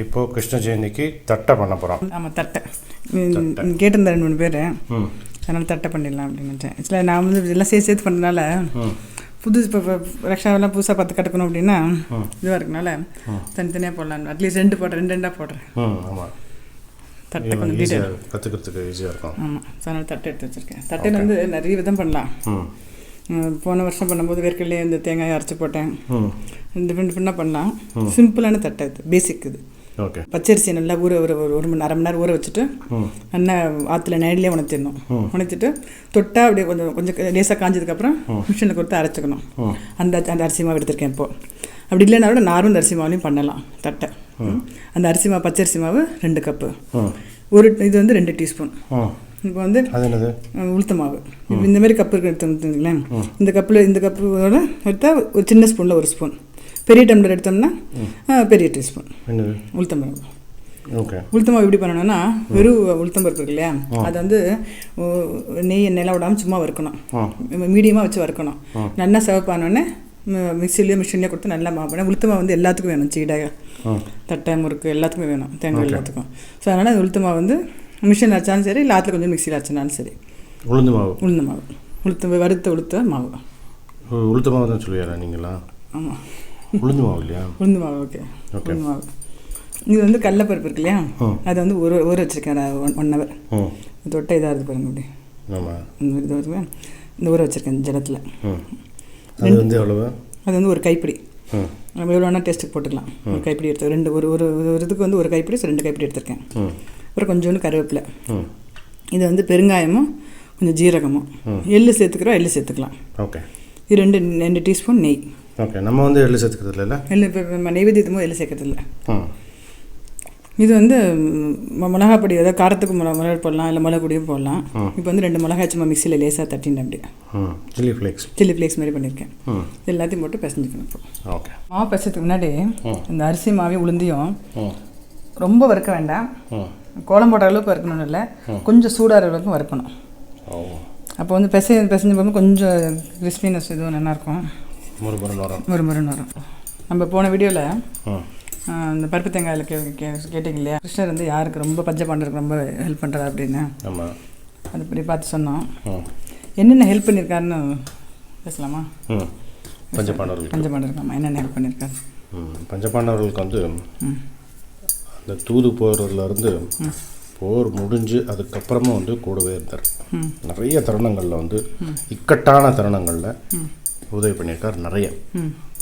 இப்போது கிருஷ்ண ஜெயந்திக்கு தட்டை பண்ண போகிறோம். ஆமாம், தட்டை கேட்டிருந்தேன் 2 3 பேர், அதனால் தட்டை பண்ணிடலாம் அப்படின்னு நினச்சேன். ஆக்சுவலாக நான் வந்து இதெல்லாம் சேர்த்து பண்ணுறதுனால புதுசு இப்போ ரக்ஷாவெல்லாம் புதுசாக பார்த்து கட்டுக்கணும் அப்படின்னா இதுவாக இருக்கனால தனித்தனியாக போடலாம். அட்லீஸ்ட் 2 போடுறேன், 2 போடுறேன். ஆமாம், தட்டை கொஞ்சம் டீட்டெயில் கற்றுக்கிறதுக்கு ஈஸியாக இருக்கும். ஆமாம், அதனால் தட்டை எடுத்து வச்சுருக்கேன். தட்டையில் வந்து நிறைய விதம் பண்ணலாம். போன வருஷம் பண்ணும்போது வேர்க்கடலையே இந்த தேங்காயை அரைச்சி போட்டேன். டிஃப்ரெண்டாக பண்ணலாம். சிம்பிளான தட்டை இது, பேசிக் இது. ஓகே. பச்சரிசி நல்லா ஊற ஒரு 1 மணி அரை மணி நேரம் ஊற வச்சுட்டு நல்லா ஆற்றுல நைட்லேயே உணர்த்திடணும். உணர்த்திட்டு தொட்டால் அப்படியே கொஞ்சம் லேசாக காஞ்சதுக்கப்புறம் மிஷினில் கொடுத்து அரைச்சிக்கணும். அந்த அரிசி மாவு எடுத்திருக்கேன் இப்போது. அப்படி இல்லைனாலும் நார்மல் அரிசி மாவுலையும் பண்ணலாம் தட்டை. அந்த அரிசி மாவு பச்சரிசி மாவு 2 கப்பு, இது வந்து 2 டீஸ்பூன். இப்போ வந்து உளுத்த மாவு இந்த மாதிரி கப்பு எடுத்துங்களேன். இந்த கப்போட எடுத்தா ஒரு சின்ன ஸ்பூனில் 1 ஸ்பூன், பெரிய டம்ளர் எடுத்தோம்னா பெரிய டீஸ்பூன் உளுத்தம் பருப்பு. ஓகே. உளுத்தம் மாவு எப்படி பண்ணணும்னா, வெறும் உளுத்தம் பருப்பு இருக்கு இல்லையா, அதை வந்து நெய் எண்ணெயெல்லாம் விடாமல் சும்மா வறுக்கணும். மீடியமாக வச்சு வறுக்கணும். நல்லா சிவப்பானோடனே மிக்சிலேயோ மிஷின்லேயோ கொடுத்து நல்லா மாவு பண்ணேன். உளுத்த மாவு வந்து எல்லாத்துக்கும் வேணும். சீடை, தட்டை, முறுக்கு எல்லாத்துக்குமே வேணும், தேங்காய் எல்லாத்துக்கும். ஸோ அதனால் உளுத்த மாவு வந்து மிஷினில் அரைச்சாலும் சரி, இல்லை ஆற்றுல கொஞ்சம் மிக்சியில் அரைச்சினாலும் சரி. உளுந்து மாவு உளுத்த மாவு உளுத்த மாவு தான் சொல்லுவீங்களா நீங்களா? ஆமாம், உளுந்து மாவு இல்லையா? உளுந்து மாவு. ஓகே, உளுந்து மாவு. இது வந்து கடலைப்பருப்பு இருக்கு இல்லையா, அதை வந்து ஊற வச்சுருக்கேன் 1 ஹவர். தொட்டை இதாக இருக்குது பாருங்க, அப்படி இந்த ஊற வச்சுருக்கேன் ஜலத்தில். அது வந்து எவ்வளவு? அது வந்து 1 கைப்பிடி. நம்ம எவ்வளோ வேணால் டேஸ்ட்டுக்கு போட்டுக்கலாம். 1 கைப்பிடி எடுத்து ஒரு இதுக்கு வந்து 1 கைப்பிடி, 2 கைப்பிடி எடுத்திருக்கேன். அப்புறம் கொஞ்சோண்டு கருவேப்பிலை. இது வந்து பெருங்காயமும் கொஞ்சம் ஜீரகமும். எள்ளு சேர்த்துக்கிறோம், எள்ளு சேர்த்துக்கலாம். ஓகே. இது 2 டீஸ்பூன் நெய். ஓகே. நம்ம வந்து எள்ளு சேர்த்துக்கிறது இல்லை. எள்ளு இப்போ நம்ம நைவேத்தியத்தும் போது எள்ளு சேர்க்கறது இல்லை. இது வந்து மிளகா பொடி, அதாவது காரத்துக்கு மிளகா போடலாம், இல்லை மிளகு பொடியும் போடலாம். இப்போ வந்து 2 மிளகாய் சும்மா மிக்சியில் லேசாக தட்டினேன். அப்படியே சில்லி ஃப்ளேக்ஸ் மாதிரி பண்ணியிருக்கேன். எல்லாத்தையும் போட்டு பிசைஞ்சிக்கணும். இப்போ ஓகே. மாவு பிசைறதுக்கு முன்னாடி இந்த அரிசி மாவையும் உளுந்தையும் ரொம்ப வறுக்க வேண்டாம். கோலம் போடுற அளவுக்கு வறுக்கணும்னு இல்லை, கொஞ்சம் சூடாகிற அளவுக்கு வறுக்கணும். அப்போ வந்து பிசைஞ்சு போகும்போது கொஞ்சம் கிறிஸ்பினஸ் இதுவும் நல்லாயிருக்கும், முறுமுறுன்னு வரும். நம்ம போன வீடியோவில் இந்த பருப்பு தேங்காயில் கேட்டிங்க இல்லையா, கிருஷ்ணர் வந்து யாருக்கு ரொம்ப பஞ்சபாண்டருக்கு ரொம்ப ஹெல்ப் பண்ணுறாரு அப்படின்னு. அது பற்றி பார்த்து சொன்னோம். என்னென்ன ஹெல்ப் பண்ணியிருக்காருன்னு பேசலாமா? பஞ்சபாண்டவருக்கு ஆமாம், என்னென்ன ஹெல்ப் பண்ணியிருக்காரு? பஞ்சபாண்டவர்களுக்கு வந்து அந்த தூது போகிறதுலேருந்து போர் முடிஞ்சு அதுக்கப்புறமா வந்து கூடவே இருந்தார். நிறைய தருணங்களில் வந்து இக்கட்டான தருணங்களில் உதவி பண்ணியிருக்கார் நிறைய.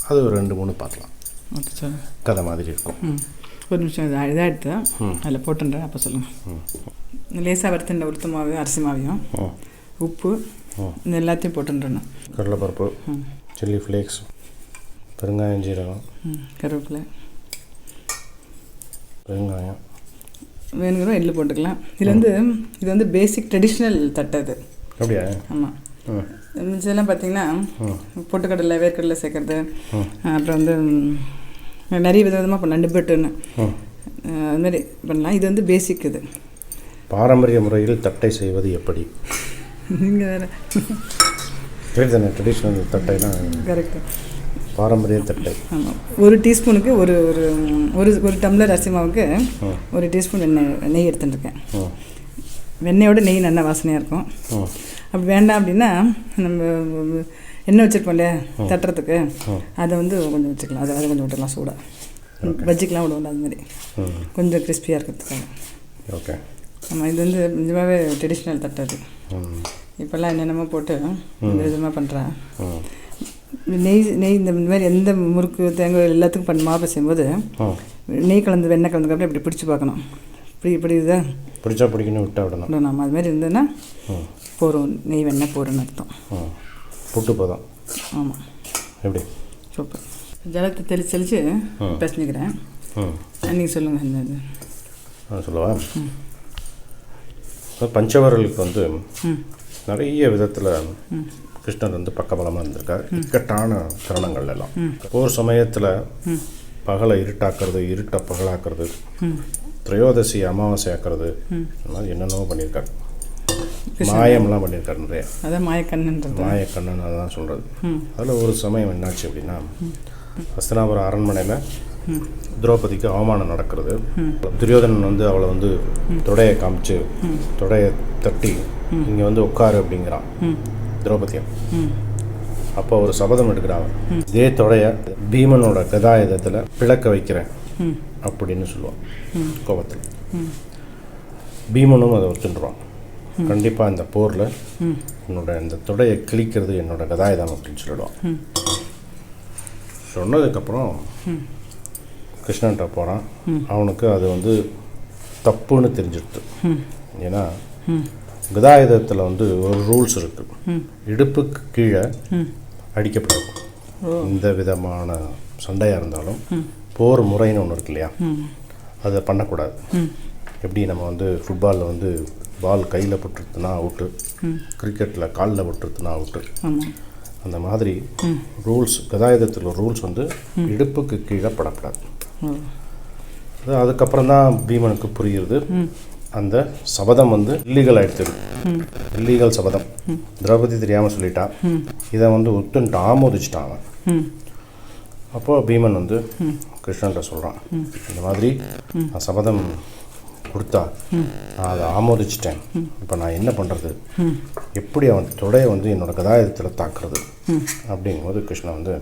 அது ஒரு 2 3 பார்க்கலாம். ஓகே சார், கதை மாதிரி இருக்கும். ஒரு நிமிஷம் இதாக எடுத்து அதில் போட்டுன்றேன், அப்போ சொல்லுங்கள். லேசாக வறுத்துன்ற உளுத்த மாவு அரிசி மாவையும் உப்பு இந்த எல்லாத்தையும் போட்டுன்றேன். கடலைப்பருப்பு, சில்லி ஃப்ளேக்ஸ், பெருங்காயம், ஜீரகம், கருவேப்பிலை, வெங்காயம் வேணுங்கிறோம் எள்ளு போட்டுக்கலாம். இது வந்து பேசிக் ட்ரெடிஷ்னல் தட்டை இது. அப்படியா? ஆமாம். இதெல்லாம் பார்த்தீங்கன்னா பொட்டுக்கடலை, வேர்க்கடலை சேர்க்குறது, அப்புறம் வந்து நிறைய விதமாக பண்ணலாம். நிப்பட்டுன்னு அதுமாதிரி பண்ணலாம். இது வந்து பேசிக். இது பாரம்பரிய முறையில் தட்டை செய்வது எப்படி? நீங்கள் வேறு தானே ட்ரெடிஷ்னல் தட்டைனா? கரெக்டு, பாரம்பரிய தட்டை. ஆமாம். 1 டீஸ்பூனுக்கு ஒரு டம்ளர் அரிசி மாவுக்கு 1 டீஸ்பூன் நெய் எடுத்துட்டுருக்கேன். வெண்ணெயோட நெய் நல்லா வாசனையாக இருக்கும். அப்படி வேண்டாம் அப்படின்னா நம்ம எண்ணெய் வச்சுருப்போம் இல்லையா தட்டுறதுக்கு, அதை வந்து கொஞ்சம் வச்சுக்கலாம். அதை கொஞ்சம் விட்டுக்கலாம் சூடாக. பஜ்ஜிக்கெலாம் விடுவோம் அதுமாதிரி, கொஞ்சம் கிறிஸ்பியாக இருக்கிறதுக்காக. ஓகே. ஆமாம், இது வந்து நிஜமாகவே ட்ரெடிஷ்னல் தட்டை. அது இப்போல்லாம் என்னென்னமோ போட்டு விதமாக பண்ணுறேன். நெய் இந்த மாதிரி எந்த முறுக்கு தேங்காய் எல்லாத்துக்கும் மாவு செய்யும்போது நெய் கலந்து வெண்ணெய் கலந்துக்கப்புறம் இப்படி பிடிச்சி பார்க்கணும். இப்படி இதை பிடிச்சா பிடிக்கணும், விட்டா விடணும். நம்ம அது மாதிரி இருந்ததுன்னா போகிறோம், நெய் வெண்ணெய் போகிறோன்னு அர்த்தம். புட்டு போதும். ஆமாம். எப்படி? சூப்பர். ஜலத்தை தெளிச்சு பிசைஞ்சிக்கிறேன். நீங்கள் சொல்லுங்கள். இந்த இது சொல்லவா? பஞ்சவர்களுக்கு வந்து நிறைய விதத்தில் கிருஷ்ணர் வந்து பக்கபலமாக இருந்திருக்கார். இக்கட்டான தருணங்கள் எல்லாம். போர் சமயத்தில் பகலை இருட்டாக்குறது, இருட்டை பகலாக்குறது, திரையோதசி அமாவாசை ஆக்கிறது, இந்த மாதிரி என்னென்னவோ பண்ணியிருக்காரு. மாயம்லாம் பண்ணியிருக்காரு நிறைய. அதான் மாயக்கண்ணன் அதான் சொல்கிறது. அதில் ஒரு சமயம் என்னாச்சு அப்படின்னா, ஹஸ்தினாபுரம் அரண்மனையில் திரௌபதிக்கு அவமானம் நடக்கிறது. துரியோதனன் வந்து அவளை வந்து தொடையை காமிச்சு தொடையை தட்டி இங்கே வந்து உட்காரு அப்படிங்கிறான் திரௌபதியை. அப்போ ஒரு சபதம் எடுக்கிறான், இதே தொடைய பீமனோட கதாயுதத்தில் பிளக்க வைக்கிறேன் அப்படின்னு சொல்லுவான் கோபத்தில். பீமனும் அதை ஒத்துன்றான், கண்டிப்பாக இந்த போரில் என்னோட இந்த தொடையை கிழிக்கிறது என்னோட கதாயுதம் அப்படின்னு சொல்லிடுவான். சொன்னதுக்கப்புறம் கிருஷ்ணன்ட்ட போகிறான். அவனுக்கு அது வந்து தப்புன்னு தெரிஞ்சிடுது. ஏன்னா கதாயுதத்தில் வந்து ஒரு ரூல்ஸ் இருக்குது, இடுப்புக்கு கீழே அடிக்கப்படும். எந்த விதமான சண்டையாக இருந்தாலும் போர் முறைன்னு ஒன்று இருக்கு இல்லையா, அதை பண்ணக்கூடாது. எப்படி நம்ம வந்து ஃபுட்பாலில் வந்து பால் கையில் போட்டுருத்துனா அவுட்டு, கிரிக்கெட்டில் காலில் போட்டுருத்துனா அவுட்டு, அந்த மாதிரி ரூல்ஸ் கதாயுதத்தில் ரூல்ஸ் வந்து இடுப்புக்கு கீழே படப்படாது. அதுக்கப்புறம் தான் பீமனுக்கு புரியுது அந்த சபதம் வந்து இல்லீகல் ஆகிடுச்சு, இல்லீகல் சபதம். திரௌபதி தெரியாமல் சொல்லிட்டான், இதை வந்து ஒத்துன்ட்டு ஆமோதிச்சிட்டான் அவன். அப்போது பீமன் வந்து கிருஷ்ணன்ட்ட சொல்கிறான், இந்த மாதிரி நான் சபதம் கொடுத்தா நான் அதை ஆமோதிச்சிட்டேன், இப்போ நான் என்ன பண்ணுறது, எப்படி அவன் தொடையை வந்து என்னோடய கதாயுதத்தில் தாக்குறது அப்படிங்கும்போது கிருஷ்ணன் வந்து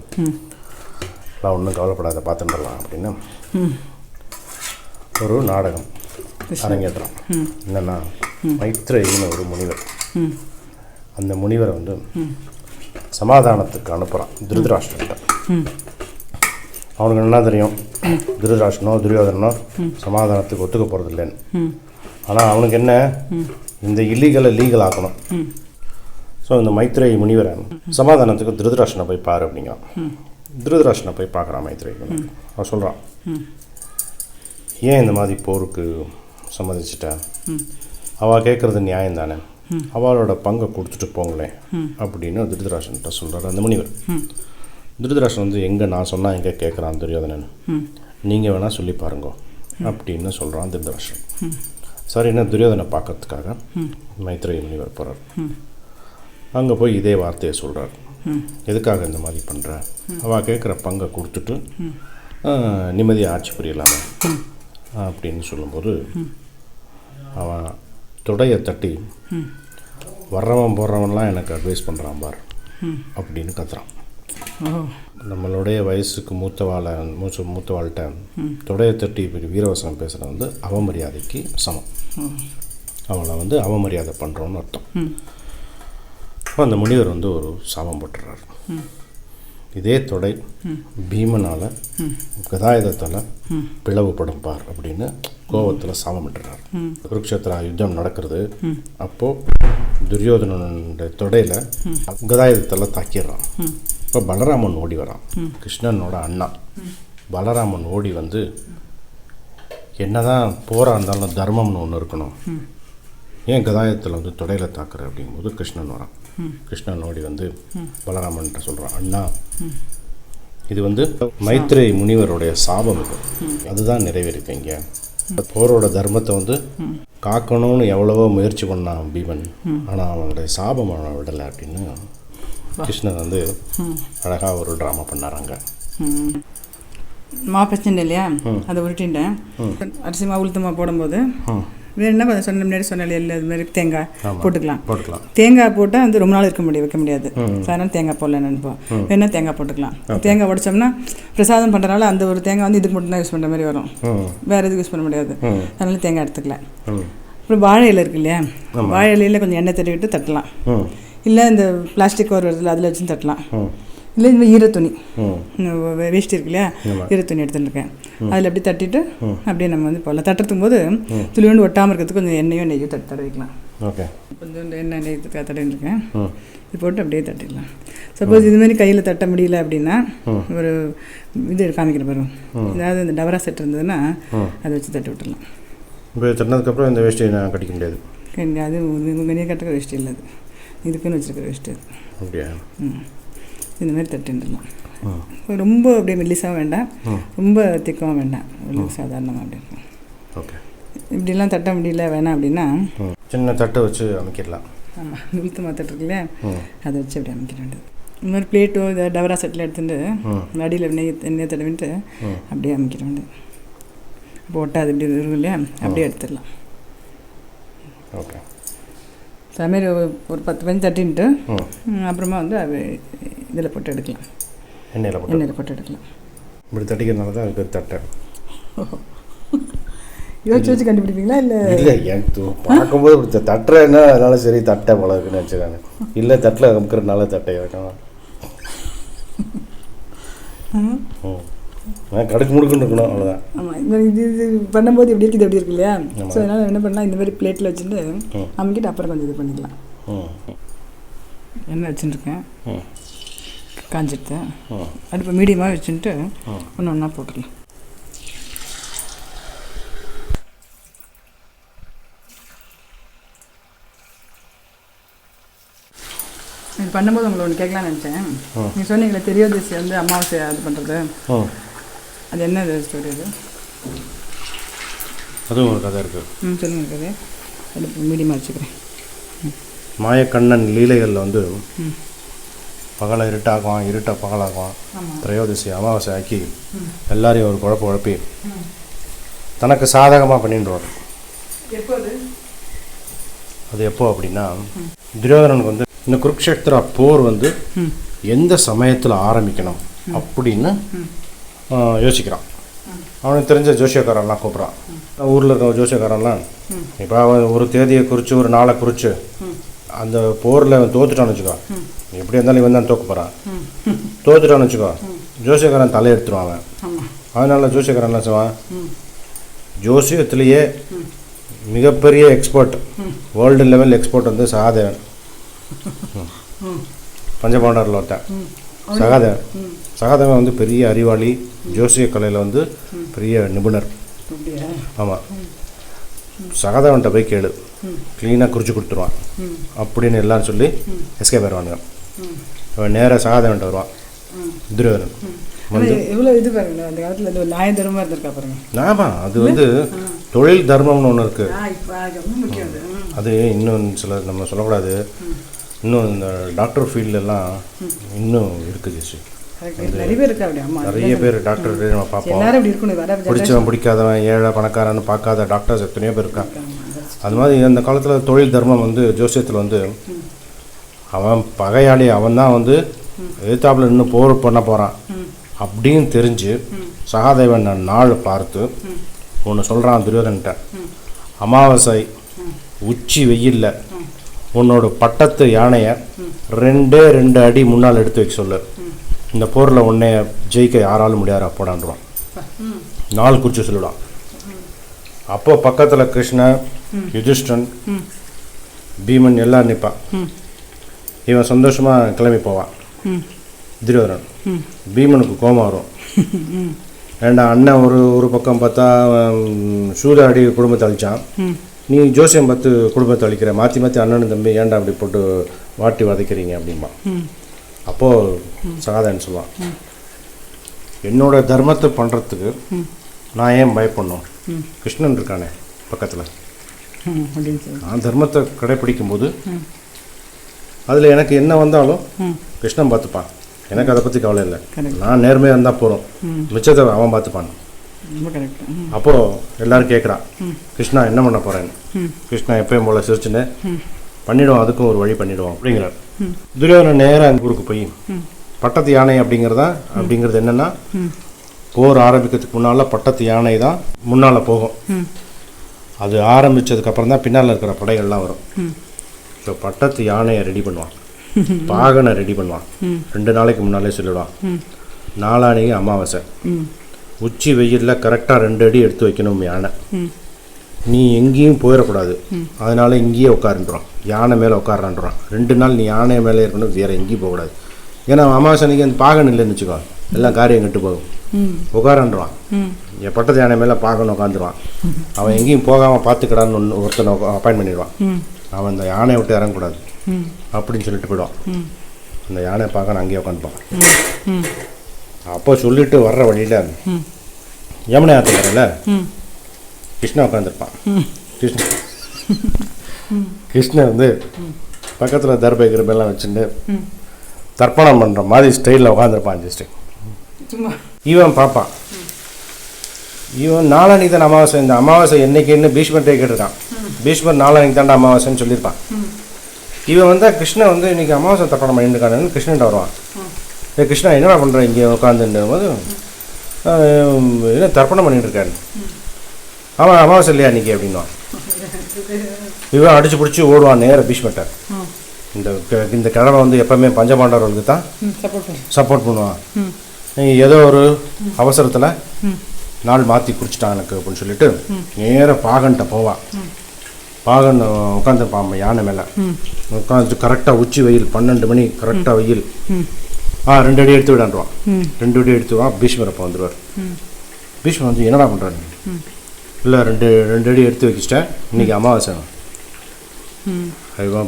நான் ஒன்றும் கவலைப்படாத பார்த்துட்டுலாம் அப்படின்னு ஒரு நாடகம் அரங்கேற்றான். என்னென்னா மைத்ரேயின்னு ஒரு முனிவர், அந்த முனிவரை வந்து சமாதானத்துக்கு அனுப்புகிறான் திருதராஷ்டிரன்ட்ட. அவனுக்கு என்ன தெரியும், திருதராஷ்டிரனோ துரியோதனோ சமாதானத்துக்கு ஒத்துக்க போகிறது இல்லைன்னு. ஆனால் அவனுக்கு என்ன, இந்த இல்லீகலை லீகல் ஆக்கணும். ஸோ இந்த மைத்ரேயி முனிவரை சமாதானத்துக்கு திருதராஷ்டிரனை போய் பாரு அப்படிங்கிறான். திருதராஷ்டிரனை போய் பார்க்குறான் மைத்ரேயி. அவன் சொல்கிறான், ஏன் இந்த மாதிரி போருக்கு சம்மதிச்சிட்டேன், அவள் கேட்குறது நியாயம் தானே, அவளோட பங்கை கொடுத்துட்டு போங்களேன் அப்படின்னு திருதராஷ்டிரன்ட்ட சொல்கிறார் அந்த முனிவர். திருதராஷ்டிரன் வந்து எங்கே நான் சொன்னால் எங்கே கேட்குறான் துரியோதனன், நீங்கள் வேணால் சொல்லி பாருங்கோ அப்படின்னு சொல்கிறான் திருதராஷ்டிரன். சரின்னா துரியோதனை பார்க்கறதுக்காக மைத்ரேயி முனிவர் போகிறார். அங்கே போய் இதே வார்த்தையை சொல்கிறார், எதுக்காக இந்த மாதிரி பண்ணுற, அவள் கேட்குற பங்கை கொடுத்துட்டு நிம்மதியாக ஆட்சி புரியலாமே அப்படின்னு சொல்லும்போது அவன் தொடையை தட்டி வர்றவன் போடுறவன்லாம் எனக்கு அட்வைஸ் பண்ணுறான் பார் அப்படின்னு கத்துறான். நம்மளுடைய வயசுக்கு மூத்தவாள்கிட்ட தொடையை தட்டி இப்படி வீரவசனம் பேசுகிறது வந்து அவமரியாதைக்கு சமம், அவளை வந்து அவமரியாதை பண்ணுறோன்னு அர்த்தம். அந்த முனிவர் வந்து ஒரு சாபம் போட்டுறாரு, இதே தொடை பீமனால் கதாயுதத்தால் பிளவுபடும் பார் அப்படின்னு கோபத்தில் சாபம் விட்டுறாரு. குருக்ஷேத்திர யுத்தம் நடக்கிறது. அப்போது துரியோதனனுடைய தொடையில் கதாயுதத்தால் தாக்கிடுறான். இப்போ பலராமன் ஓடி வரான், கிருஷ்ணனோட அண்ணா. பலராமன் ஓடி வந்து என்னதான் போராக இருந்தாலும் தர்மம்னு ஒன்று இருக்கணும், ஏன் கதாயுதத்தில் வந்து தொடையில் தாக்குற அப்படிங்கும்போது கிருஷ்ணன் வரான். கிருஷ்ணன் ஓடி வந்து பலராமன்கிட்ட சொல்கிறான், அண்ணா இது வந்து மைத்ரேயி முனிவருடைய சாபம், இது அதுதான் நிறைவேறிருக்கு. இங்கே போரோட தர்மத்தை வந்து காக்கணும்னு எவ்வளவோ முயற்சி பண்ணான் பீமன், ஆனால் அவனுடைய சாபம் அவனை விடலை அப்படின்னு கிருஷ்ணன் வந்து அழகாக ஒரு ட்ராமா பண்ணாராங்க. மா பிரச்சனை இல்லையா, அதை உருட்டின்ட்டேன். அரிசி மாவு உளுத்தமாக போடும்போது வேணுன்னா கொஞ்சம் சொன்ன முன்னாடி சொன்னாலே இல்லை, அது மாதிரி தேங்காய் போட்டுக்கலாம். தேங்காய் போட்டால் வந்து ரொம்ப நாள் வைக்க முடியாது, அதனால் தேங்காய் போடல நினைப்போம். வேணா தேங்காய் போட்டுக்கலாம். தேங்காய் உடைச்சோம்னா பிரசாதம் பண்ணுறனால அந்த ஒரு தேங்காய் வந்து இதுக்கு மட்டும் தான் யூஸ் பண்ணுற மாதிரி வரும், வேறு எதுவும் யூஸ் பண்ண முடியாது, அதனால தேங்காய் எடுத்துக்கலாம். அப்புறம் வாழை இலை இருக்கு இல்லையா, வாழை இலையில் கொஞ்சம் எண்ணெய் தடவிட்டு தட்டலாம், இல்லை இந்த பிளாஸ்டிக் கவர் வருதுல அதில் வச்சு தட்டலாம், இல்லை இந்த ஈரத்துணி வேஸ்ட் இருக்கு இல்லையா, ஈரத்துணி எடுத்துட்டுருக்கேன், அதில் அப்படி தட்டிட்டு அப்படியே நம்ம வந்து போடலாம். தட்டுறதுக்கும் போது துளியோண்டு ஒட்டாமல் இருக்கிறதுக்கு கொஞ்சம் எண்ணெயும் நெய்யும் தடவிக்கலாம். ஓகே, கொஞ்சம் எண்ணெய் நெய் தடவிட்டுருக்கேன், இது போட்டு அப்படியே தட்டிடலாம். சப்போஸ் இதுமாரி கையில் தட்ட முடியல அப்படின்னா ஒரு இது காமிக்கிற பாருங்க, ஏதாவது இந்த டவரா செட் இருந்ததுன்னா அதை வச்சு தட்டி விட்டுடலாம். இப்போ தட்டினதுக்கப்புறம் இந்த வேஸ்ட்டை நான் கட்டிக்க முடியாது, அது உங்கள் கட்டுற வேஸ்ட்டு இல்லை, அது இதுக்குன்னு வச்சுருக்கிற வேஸ்ட்டு அது. அப்படியா? இந்த மாதிரி தட்டுலாம். ரொம்ப அப்படியே மெல்லிசாக வேண்டாம், ரொம்ப திக்கவும் வேண்டாம், சாதாரணமாக அப்படி இருக்கும். ஓகே, இப்படிலாம் தட்ட முடியல வேணாம் அப்படின்னா சின்ன தட்டை வச்சு அமைக்கிடலாம். ஆமாம், உளுத்து மாத்தட்டு இருக்குல்லையா, அதை வச்சு அப்படி அமைக்க வேண்டியது. இந்த மாதிரி பிளேட்டோ இதை டவரா செட்டில் எடுத்துட்டு அந்த அடியில் எண்ணெய் தடவிட்டு அப்படியே அமைக்கிற வேண்டியது. இப்போ ஒட்டாது இப்படி இருக்கும் இல்லையா, அப்படியே எடுத்துடலாம். ஓகே. அதுமாரி ஒரு 10-15 தட்டின்ட்டு அப்புறமா வந்து அது இதில் போட்டு எடுக்கலாம், எண்ணெயில் போட்டு எடுக்கலாம். இப்படி தட்டிக்கிறதுனால தான் அதுக்கு தட்டை. யோசிச்சு வச்சு கண்டுபிடிப்பீங்களா? இல்லை எனக்கு பார்க்கும்போது இப்படி தட்டுறேன்னா அதனால சரி தட்டை பழகுன்னு நினச்சிக்காங்க. இல்லை தட்டில் அமுக்கிறதுனால தட்டை வைக்கலாம். கடுக்கு முடுக்குன்னு இருக்கணும், அவ்வளோதான். ஆமாம், இது பண்ணும்போது எப்படி இருக்குது எப்படி இருக்கு இல்லையா? ஸோ அதனால் என்ன பண்ணலாம், இந்த மாதிரி பிளேட்டில் வச்சுட்டு அமுக்கிட்டு அப்புறம் கொஞ்சம் இது பண்ணிக்கலாம். எண்ணெய் வச்சுட்டுருக்கேன், காஞ்சிட்டு அடுப்பு மீடியமாக வச்சுட்டு ஒன்று ஒன்றா போட்டுடலாம். இது பண்ணும்போது உங்களை ஒன்று கேட்கலான்னு நினச்சேன். நீங்கள் சொன்னீங்களே தெரியாதசி வந்து அமாவாசை அது பண்ணுறது, அது என்ன ஸ்டோரி அது? அதுவும் ஒரு கதை இருக்குது. சொல்லுங்க கதை. அடுப்பு மீடியமாக வச்சுக்கிறேன். மாயக்கண்ணன் லீலைகளில் வந்து பகலை இருட்டாக்குவான், இருட்டை பகலாக்குவான், திரையோதசி அமாவாசை ஆக்கி எல்லாரையும் ஒரு குழப்பி தனக்கு சாதகமாக பண்ணிடுவார். அது எப்போ அப்படின்னா, துரியோதனனுக்கு வந்து இந்த குருக்ஷேத்திர போர் வந்து எந்த சமயத்தில் ஆரம்பிக்கணும் அப்படின்னு யோசிக்கிறான். அவனுக்கு தெரிஞ்ச ஜோசியக்காரெல்லாம் கூப்பிட்றான். ஊரில் இருக்க ஜோசியக்காரெல்லாம் இப்போ அவன் ஒரு தேதியை குறித்து ஒரு நாளை குறித்து அந்த போரில் தோத்துட்டான்னு வச்சுக்கோ, எப்படி இருந்தாலும் இவன் தான் தோக்க போகிறான். தோத்துட்டான்னு வச்சுக்கோ, ஜோசியக்காரன் தலை எடுத்துருவாங்க. அதனால ஜோசியக்காரன் என்ன செய்வான், ஜோசியத்திலேயே மிகப்பெரிய எக்ஸ்பர்ட், வேர்ல்டு லெவல் எக்ஸ்பர்ட் வந்து சகாதேவன், பஞ்சபாண்டரில் ஒருத்தன் சகாதேவன். சகாதேவன் வந்து பெரிய அறிவாளி, ஜோசிய கலையில் வந்து பெரிய நிபுணர். ஆமாம், சகாதேவன்கிட்ட போய் கேளு, க்ளீனாக குறித்து கொடுத்துருவான் அப்படின்னு எல்லாரும் சொல்லி எஸ்கேப் ஆயிடுவானுங்க. அவன் நேராக சகாதேவன்கிட்ட வருவான். துரியோதனன் வந்து எவ்வளோ இது பாருங்க, அந்த காலத்தில் நியாய தர்மமாக இருந்திருக்கா பாருங்க. ஆமாம், அது வந்து தொழில் தர்மம்னு ஒன்று இருக்குது. அது இன்னும் சில நம்ம சொல்லக்கூடாது, இன்னும் இந்த டாக்டர் ஃபீல்டெல்லாம் இன்னும் இருக்குது. நிறைய பேர் டாக்டர் நம்ம பார்ப்போம், பிடிச்சவன் பிடிக்காதவன், ஏழை பணக்காரன்னு பார்க்காத டாக்டர்ஸ் எத்தனையோ பேர் இருக்கான். அது மாதிரி அந்த காலத்தில் தொழில் தர்மம் வந்து ஜோசியத்தில் வந்து அவன் பகையாளி, அவன் தான் வந்து எதிர்த்தாப்புல இன்னும் போர் பண்ண போகிறான் அப்படின்னு தெரிஞ்சு சகாதேவன் நாள் பார்த்து ஒன்று சொல்கிறான் துரியோதன்கிட்ட, அமாவாசை உச்சி வெயிலில் உன்னோட பட்டத்து யானையை 2 அடி முன்னால் எடுத்து வைக்க சொல்லு, இந்த போரில் உன்னைய ஜெயிக்க யாராலும் முடியாது அப்போடான்றான். நாள் குறித்து சொல்லிவிடான். அப்போ பக்கத்தில் கிருஷ்ணன், யுதிஷ்டன், பீமன் எல்லாம் நிற்பான். இவன் சந்தோஷமாக கிளம்பி போவான். துரியோதனன் பீமனுக்கு கோபம் வரும். ஏண்டா அண்ணன் ஒரு பக்கம் பார்த்தா சூதாடி குடும்பத்தை அழிச்சான், நீ ஜோசியம் பார்த்து குடும்பத்தை அழிக்கிற, மாற்றி மாற்றி அண்ணனும் தம்பி ஏன்டா அப்படி போட்டு வாட்டி வதைக்கிறீங்க அப்படின்பா. அப்போது சகாதேவன் சொல்லுவான், என்னோட தர்மத்தை பண்ணுறதுக்கு நான் ஏன் பயப்படணும், கிருஷ்ணன் இருக்கானே பக்கத்தில், நான் தர்மத்தை கடைப்பிடிக்கும்போது அதில் எனக்கு என்ன வந்தாலும் கிருஷ்ணன் பார்த்துப்பான், எனக்கு அதை பற்றி கவலை இல்லை, நான் நேர்மையாக இருந்தால் போகிறோம், மிச்சத்தை அவன் பார்த்துப்பான். அப்போது எல்லோரும் கேட்குறான், கிருஷ்ணா என்ன பண்ண போகிறேன்னு. கிருஷ்ணா எப்பயும் போல் சிரிச்சுன்னு பண்ணிவிடுவோம், அதுக்கும் ஒரு வழி பண்ணிவிடுவோம் அப்படிங்கிறார். துரியோதனன் நேராக அந்த ஊருக்கு போய் பட்டத்து யானை அப்படிங்கிறது என்னென்னா, போர் ஆரம்பிக்கிறதுக்கு முன்னால் பட்டத்து யானை தான் முன்னால் போகும். அது ஆரம்பித்ததுக்கப்புறம் தான் பின்னால் இருக்கிற படைகள்லாம் வரும். ஸோ பட்டத்து யானையை ரெடி பண்ணுவான், பாகனை ரெடி பண்ணுவான், 2 நாளைக்கு முன்னாலே சொல்லிவிடுவான். நாளானிக்கு அமாவாசை, உச்சி வெயிலில் கரெக்டாக 2 அடி எடுத்து வைக்கணும் யானை, நீ எங்கேயும் போயிடக்கூடாது, அதனால இங்கேயே உட்காருன்றான், யானை மேலே உட்காரான்றான். 2 நாள் நீ யானை மேலே இருக்கணும், வேறு எங்கேயும் போகக்கூடாது. ஏன்னா அமாவாசை அன்றைக்கி அந்த பாகன் இல்லைன்னு வச்சுக்கோ, எல்லாம் காரியம் கெட்டு போகும், உட்காரான்றான். என் பட்டத்து யானை மேலே பாகன் உட்காந்துருவான். அவன் எங்கேயும் போகாமல் பார்த்துக்கடான்னு ஒருத்தனை அப்பாயின் பண்ணிடுவான். அவன் அந்த யானையை விட்டு இறங்கக்கூடாது அப்படின்னு சொல்லிட்டு போயிடுவான். அந்த யானை பாகன் அங்கேயே உட்காந்துப்பான். அப்போ சொல்லிட்டு வர்ற வழியில் யமுனை ஆற்றுல கிருஷ்ணன் உட்காந்துருப்பான். கிருஷ்ணன் வந்து பக்கத்தில் தர்பை கிருபெல்லாம் வச்சுட்டு தர்ப்பணம் பண்ணுற மாதிரி ஸ்டைலில் உட்காந்துருப்பான் ஜஸ்ட்டு. சும்மா இவன் பார்ப்பான், இவன் நாளானிக்கு தான் அமாவாசை, இந்த அமாவாசை என்னைக்குன்னு பீஷ்மர்கிட்டே கேட்டிருக்கான். பீஷ்மர் நாளானிக்கு தாண்டா அமாவாசைன்னு சொல்லியிருப்பான். இவன் வந்து கிருஷ்ணன் வந்து இன்றைக்கி அமாவாசை தர்ப்பணம் பண்ணிட்டுருக்கானு கிருஷ்ணன்ட்ட வருவான். கிருஷ்ணா என்னடா பண்ணுற இங்கே உட்காந்துன்னும் போது என்ன தர்ப்பணம் பண்ணிட்டு இருக்காரு. அவன் அமாவாசை இல்லையா அன்றைக்கி அப்படின்வான். இவன் அடிச்சு பிடிச்சி ஓடுவான் நேராக பீஷ்மர்ட்ட. இந்த கிழமை வந்து எப்போவுமே பஞ்சபாண்டவர்களுக்கு தான் சப்போர்ட் பண்ணுவான். ஏதோ ஒரு அவசரத்தில் நாள் மாற்றி குடிச்சிட்டான் எனக்கு அப்படின்னு சொல்லிட்டு நேராக பாகன்கிட்ட போவான். பாகன் உட்காந்துருப்பான் யானை மேலே உட்காந்துட்டு கரெக்டாக உச்சி வெயில் 12 மணி கரெக்டாக வெயில். 2 அடி எடுத்து விடான்றான். 2 அடி எடுத்துவான். பீஷ்மர் அப்போ வந்துடுவார். பீஷ்மர் வந்து என்னடா பண்ணுறாரு, இல்லை 2 அடி எடுத்து வச்சுட்டேன், இன்றைக்கி அமாவாசை. அதுவா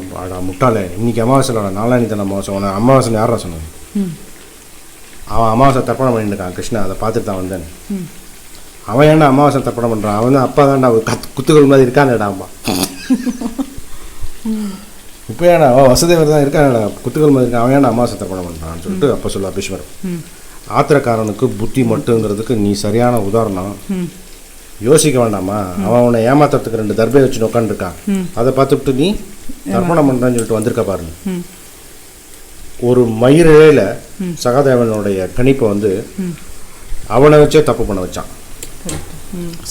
முட்டாளே, இன்றைக்கி அமாவாசை இல்லை, நாளானிக்கு தானே அமாவாசை. உன அமாவாசைன்னு யாரா சொன்னது? அவன் அமாவாசை தர்ப்பணம் பண்ணிட்டு இருக்கான் கிருஷ்ணா, அதை பார்த்துட்டு தான் வந்தேன். அவன் ஏன்டா அமாவாசை தர்ப்பணம் பண்ணுறான்? அவன் தான் அப்பா தான்டா குத்துக்கள் மாதிரி இருக்கானேடா அம்மா. இப்போ ஏன்னா அவன் வசுதேவர் தான் இருக்கானடா குத்துக்கள் மாதிரி இருக்கான், அவன் ஏன்டா அமாவாசை தர்ப்பணம் பண்ணுறான்னு சொல்லிட்டு அப்போ சொல்லுவா பீஷ்மர். ஆத்திரக்காரனுக்கு புத்தி மட்டுங்கிறதுக்கு நீ சரியான உதாரணம். யோசிக்க வேண்டாமா? அவன் உன்னை ஏமாத்துறதுக்கு 2 தர்பை வச்சு உட்காந்துருக்கான், அதை பார்த்துட்டு நீ தர்ப்பணம் பண்ணுறான்னு சொல்லிட்டு வந்திருக்க பாருங்க. ஒரு மயிரிழையில் சகாதேவனுடைய கணிப்பை வந்து அவனை வச்சே தப்பு பண்ண வச்சான்.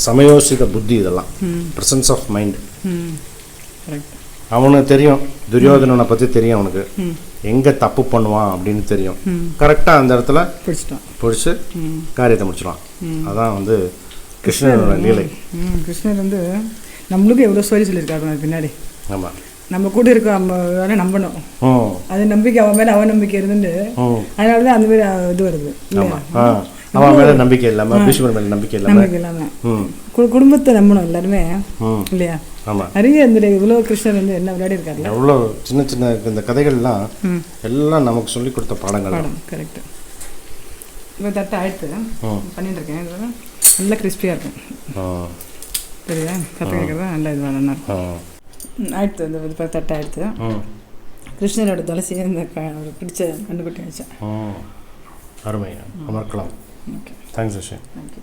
சமயோசித புத்தி, இதெல்லாம் ப்ரெசன்ஸ் ஆஃப் மைண்ட். அவனுக்கு தெரியும், துரியோதனனை பற்றி தெரியும், அவனுக்கு எங்கே தப்பு பண்ணுவான் அப்படின்னு தெரியும். கரெக்டாக அந்த இடத்துல பிடிச்சி காரியத்தை முடிச்சிடுவான். அதான் வந்து கிருஷ்ணனோட லீலை. கிருஷ்ணர் வந்து நம்மளுக்கு எவ்வளோ ஸ்டோரி சொல்லியிருக்காரு பின்னாடி. ஆமாம், நம்ம கூட இருக்க நம்ம நம்பணும். அது நம்பிக்கை அவன் மேலே அவன் நம்பிக்கை இருந்துட்டு அதனால தான் அந்த மாதிரி இது வருது. அவன் மேலே நம்பிக்கை இல்லாமல் பீஷ்மர் மேலே நம்பிக்கை இல்லாமல் குடும்பத்தை நம்பணும் எல்லாருமே இல்லையா? ஆமாம், நிறைய இந்த இவ்வளோ கிருஷ்ணர் வந்து என்ன விளையாடி இருக்காரு. எவ்வளோ சின்ன சின்ன இந்த கதைகள்லாம் எல்லாம் நமக்கு சொல்லி கொடுத்த பாடம். கரெக்டு. இப்போ தட்டை ஆயிடுத்து பண்ணிட்டு இருக்கேன், நல்லா கிறிஸ்பியாக இருக்கும். சரியா? கற்று கேட்குறதா நல்லா இது நல்லா இருக்கும். ஆயிடுத்து இந்த இது தட்டை ஆயிடுத்து. கிருஷ்ணரோட துளசியை இந்த பிடிச்ச கண்டுபிடி வச்சேன். அருமை, அமர்க்கலாம். Okay, thanks Ashe. தேங்க்யூ.